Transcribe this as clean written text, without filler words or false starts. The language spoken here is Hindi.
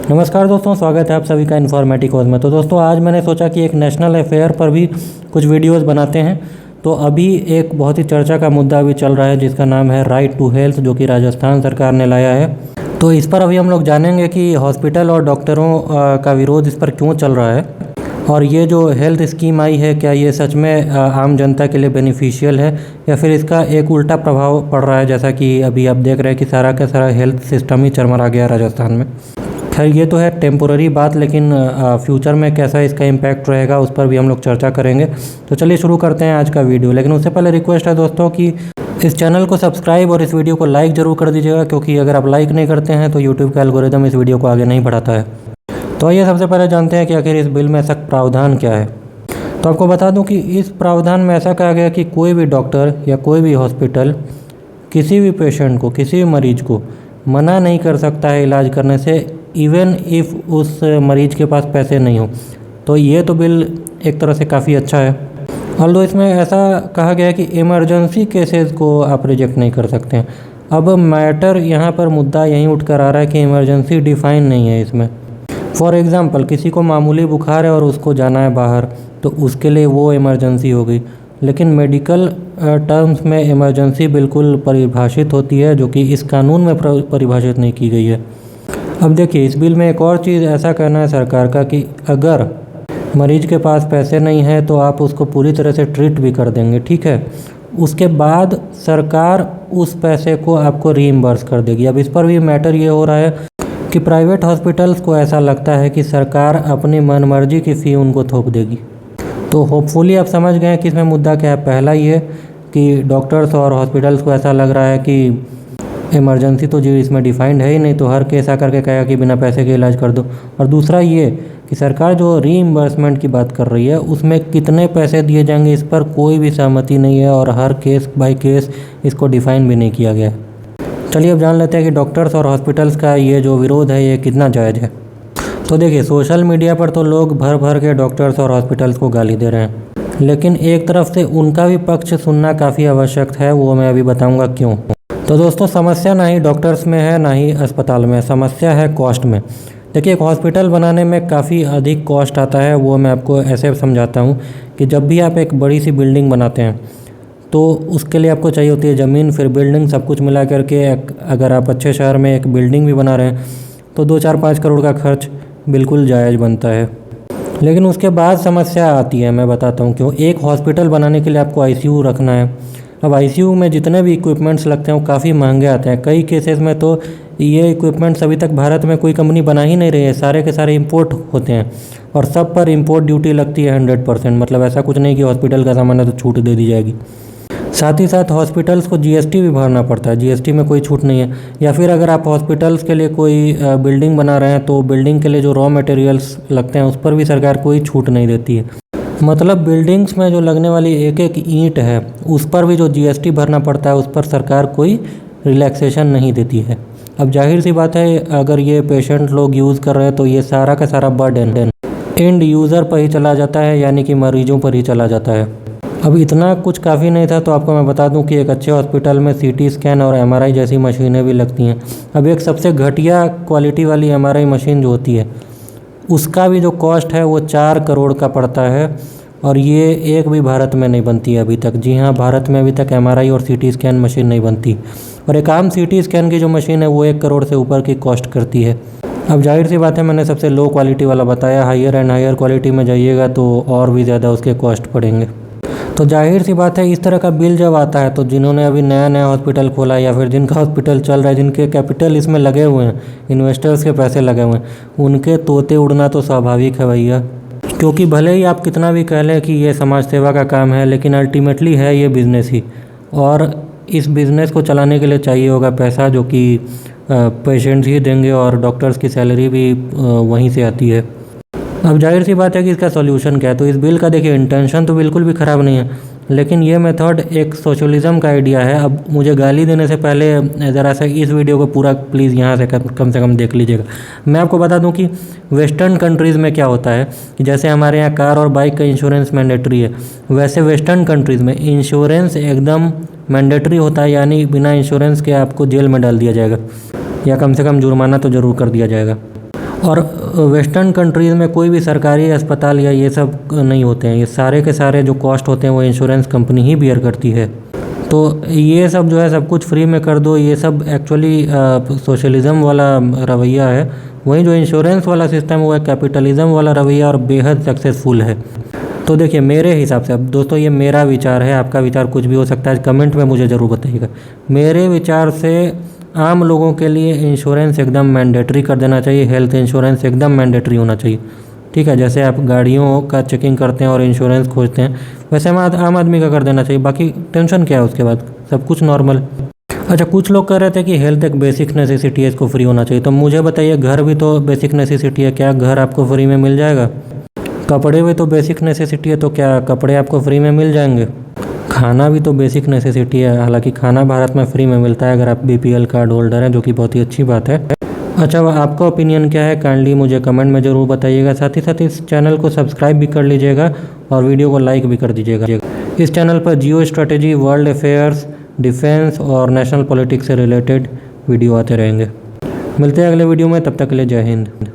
नमस्कार दोस्तों, स्वागत है आप सभी का इन्फॉर्मेटिकोज में। तो दोस्तों, आज मैंने सोचा कि एक नेशनल अफेयर पर भी कुछ वीडियोस बनाते हैं। तो अभी एक बहुत ही चर्चा का मुद्दा अभी चल रहा है जिसका नाम है राइट टू हेल्थ, जो कि राजस्थान सरकार ने लाया है। तो इस पर अभी हम लोग जानेंगे कि हॉस्पिटल और डॉक्टरों का विरोध इस पर क्यों चल रहा है, और ये जो हेल्थ स्कीम आई है क्या ये सच में आम जनता के लिए बेनिफिशियल है या फिर इसका एक उल्टा प्रभाव पड़ रहा है, जैसा कि अभी आप देख रहे हैं कि सारा का सारा हेल्थ सिस्टम ही चरमरा गया राजस्थान में। खैर, ये तो है टेम्पोररी बात, लेकिन फ्यूचर में कैसा इसका इम्पैक्ट रहेगा उस पर भी हम लोग चर्चा करेंगे। तो चलिए शुरू करते हैं आज का वीडियो। लेकिन उससे पहले रिक्वेस्ट है दोस्तों कि इस चैनल को सब्सक्राइब और इस वीडियो को लाइक ज़रूर कर दीजिएगा, क्योंकि अगर आप लाइक नहीं करते हैं तो यूट्यूब का एल्गोरिदम इस वीडियो को आगे नहीं बढ़ाता है। तो आइए सबसे पहले जानते हैं कि आखिर इस बिल में सख्त प्रावधान क्या है। तो आपको बता दूं कि इस प्रावधान में ऐसा कहा गया कि कोई भी डॉक्टर या कोई भी हॉस्पिटल किसी भी पेशेंट को, किसी भी मरीज को मना नहीं कर सकता है इलाज करने से, इवन इफ़ उस मरीज के पास पैसे नहीं हो। तो ये तो बिल एक तरह से काफ़ी अच्छा है। ऑल्दो इसमें ऐसा कहा गया है कि इमरजेंसी केसेस को आप रिजेक्ट नहीं कर सकते हैं। अब मैटर यहाँ पर मुद्दा यहीं उठ कर आ रहा है कि इमरजेंसी डिफ़ाइन नहीं है इसमें। फॉर एग्ज़ाम्पल, किसी को मामूली बुखार है और उसको जाना है बाहर, तो उसके लिए वो इमरजेंसी हो गई। लेकिन मेडिकल टर्म्स में इमरजेंसी बिल्कुल परिभाषित होती है, जो कि इस कानून में परिभाषित नहीं की गई है। अब देखिए, इस बिल में एक और चीज़ ऐसा कहना है सरकार का कि अगर मरीज के पास पैसे नहीं है तो आप उसको पूरी तरह से ट्रीट भी कर देंगे, ठीक है। उसके बाद सरकार उस पैसे को आपको रीइम्बर्स कर देगी। अब इस पर भी मैटर ये हो रहा है कि प्राइवेट हॉस्पिटल्स को ऐसा लगता है कि सरकार अपनी मनमर्जी की फ़ी उनको थोप देगी। तो होपफुली आप समझ गए हैं कि इसमें मुद्दा क्या है। पहला ये कि डॉक्टर्स और हॉस्पिटल्स को ऐसा लग रहा है कि इमरजेंसी तो जी इसमें डिफाइंड है ही नहीं, तो हर केस आकर के कहेगा कि बिना पैसे के इलाज कर दो। और दूसरा ये कि सरकार जो रीइम्बर्समेंट की बात कर रही है उसमें कितने पैसे दिए जाएंगे इस पर कोई भी सहमति नहीं है, और हर केस बाय केस इसको डिफ़ाइन भी नहीं किया गया है। चलिए अब जान लेते हैं कि डॉक्टर्स और हॉस्पिटल्स का ये जो विरोध है ये कितना जायज़ है। तो देखिए, सोशल मीडिया पर तो लोग भर भर के डॉक्टर्स और हॉस्पिटल्स को गाली दे रहे हैं, लेकिन एक तरफ से उनका भी पक्ष सुनना काफ़ी आवश्यक है, वो मैं अभी बताऊंगा क्यों। तो दोस्तों, समस्या ना ही डॉक्टर्स में है ना ही अस्पताल में, समस्या है कॉस्ट में। देखिए, एक हॉस्पिटल बनाने में काफ़ी अधिक कॉस्ट आता है। वो मैं आपको ऐसे समझाता हूँ कि जब भी आप एक बड़ी सी बिल्डिंग बनाते हैं तो उसके लिए आपको चाहिए होती है ज़मीन, फिर बिल्डिंग, सब कुछ मिला करके अगर आप अच्छे शहर में एक बिल्डिंग भी बना रहे हैं तो 2-4-5 करोड़ का खर्च बिल्कुल जायज़ बनता है। लेकिन उसके बाद समस्या आती है, मैं बताता हूँ क्यों। एक हॉस्पिटल बनाने के लिए आपको आईसीयू रखना है। अब आईसीयू में जितने भी इक्विपमेंट्स लगते हैं वो काफ़ी महंगे आते हैं। कई केसेस में तो ये इक्विपमेंट्स अभी तक भारत में कोई कंपनी बना ही नहीं रही है, सारे के सारे इंपोर्ट होते हैं, और सब पर इंपोर्ट ड्यूटी लगती है 100%। मतलब ऐसा कुछ नहीं कि हॉस्पिटल का सामान है तो छूट दे दी जाएगी। साथ ही साथ हॉस्पिटल्स को जीएसटी भी भरना पड़ता है, जीएसटी में कोई छूट नहीं है। या फिर अगर आप हॉस्पिटल्स के लिए कोई बिल्डिंग बना रहे हैं तो बिल्डिंग के लिए जो रॉ मटेरियल्स लगते हैं उस पर भी सरकार कोई छूट नहीं देती है। मतलब बिल्डिंग्स में जो लगने वाली एक एक ईंट है उस पर भी जो जीएसटी भरना पड़ता है उस पर सरकार कोई रिलैक्सेशन नहीं देती है। अब जाहिर सी बात है, अगर ये पेशेंट लोग यूज़ कर रहे हैं तो ये सारा का सारा बर्डन एंड यूज़र पर ही चला जाता है, यानी कि मरीजों पर ही चला जाता है। अब इतना कुछ काफ़ी नहीं था तो आपको मैं बता दूं कि एक अच्छे हॉस्पिटल में सीटी स्कैन और एमआरआई जैसी मशीनें भी लगती हैं। अब एक सबसे घटिया क्वालिटी वाली एमआरआई मशीन जो होती है उसका भी जो कॉस्ट है वो 4 करोड़ का पड़ता है, और ये एक भी भारत में नहीं बनती है अभी तक। जी हाँ, भारत में अभी तक एमआरआई और सीटी स्कैन मशीन नहीं बनती, और एक आम सीटी स्कैन की जो मशीन है वो 1 करोड़ से ऊपर की कॉस्ट करती है। अब जाहिर सी बात है, मैंने सबसे लो क्वालिटी वाला बताया, हायर एंड हायर क्वालिटी में जाइएगा तो और भी ज़्यादा उसके कॉस्ट पड़ेंगे। तो जाहिर सी बात है, इस तरह का बिल जब आता है तो जिन्होंने अभी नया नया हॉस्पिटल खोला है या फिर जिनका हॉस्पिटल चल रहा है, जिनके कैपिटल इसमें लगे हुए हैं, इन्वेस्टर्स के पैसे लगे हुए हैं, उनके तोते उड़ना तो स्वाभाविक है भैया। क्योंकि भले ही आप कितना भी कह लें कि ये समाज सेवा का काम है, लेकिन अल्टीमेटली है ये बिज़नेस ही, और इस बिज़नेस को चलाने के लिए चाहिए होगा पैसा, जो कि पेशेंट्स ही देंगे, और डॉक्टर्स की सैलरी भी वहीं से आती है। अब जाहिर सी बात है कि इसका सॉल्यूशन क्या है। तो इस बिल का देखिए, इंटेंशन तो बिल्कुल भी ख़राब नहीं है, लेकिन ये मेथड एक सोशलिज्म का आइडिया है। अब मुझे गाली देने से पहले ज़रा सा इस वीडियो को पूरा प्लीज़ यहाँ से कम देख लीजिएगा। मैं आपको बता दूं कि वेस्टर्न कंट्रीज़ में क्या होता है कि जैसे हमारे यहाँ कार और बाइक का इंश्योरेंस मैंडेटरी है, वैसे वेस्टर्न कंट्रीज़ में इंश्योरेंस एकदम मैंडेटरी होता है, यानी बिना इंश्योरेंस के आपको जेल में डाल दिया जाएगा, या कम से कम जुर्माना तो ज़रूर कर दिया जाएगा। और वेस्टर्न कंट्रीज़ में कोई भी सरकारी अस्पताल या ये सब नहीं होते हैं, ये सारे के सारे जो कॉस्ट होते हैं वो इंश्योरेंस कंपनी ही बियर करती है। तो ये सब जो है सब कुछ फ्री में कर दो, ये सब एक्चुअली सोशलिज़म वाला रवैया है। वहीं जो इंश्योरेंस वाला सिस्टम वो है कैपिटलिज़म वाला रवैया और बेहद सक्सेसफुल है। तो देखिए मेरे हिसाब से, अब दोस्तों ये मेरा विचार है, आपका विचार कुछ भी हो सकता है, कमेंट में मुझे ज़रूर बताइएगा। मेरे विचार से आम लोगों के लिए इंश्योरेंस एकदम मैंडेटरी कर देना चाहिए, हेल्थ इंश्योरेंस एकदम मैंडेटरी होना चाहिए। ठीक है, जैसे आप गाड़ियों का चेकिंग करते हैं और इंश्योरेंस खोजते हैं, वैसे आम आदमी का कर देना चाहिए। बाकी टेंशन क्या है उसके बाद, सब कुछ नॉर्मल। अच्छा, कुछ लोग कह रहे थे कि हेल्थ एक बेसिक नेसेसिटी है, इसको फ्री होना चाहिए। तो मुझे बताइए, घर भी तो बेसिक नेसेसिटी है, क्या घर आपको फ्री में मिल जाएगा? कपड़े भी तो बेसिक नेसेसिटी है, तो क्या कपड़े आपको फ्री में मिल जाएंगे? खाना भी तो बेसिक नेसेसिटी है, हालांकि खाना भारत में फ्री में मिलता है अगर आप BPL कार्ड होल्डर हैं, जो कि बहुत ही अच्छी बात है। अच्छा, आपका ओपिनियन क्या है, काइंडली मुझे कमेंट में ज़रूर बताइएगा। साथ ही साथ इस चैनल को सब्सक्राइब भी कर लीजिएगा और वीडियो को लाइक भी कर दीजिएगा। इस चैनल पर जियो स्ट्रेटेजी, वर्ल्ड अफेयर्स, डिफेंस और नेशनल पॉलिटिक्स से रिलेटेड वीडियो आते रहेंगे। मिलते हैं अगले वीडियो में, तब तक के लिए जय हिंद।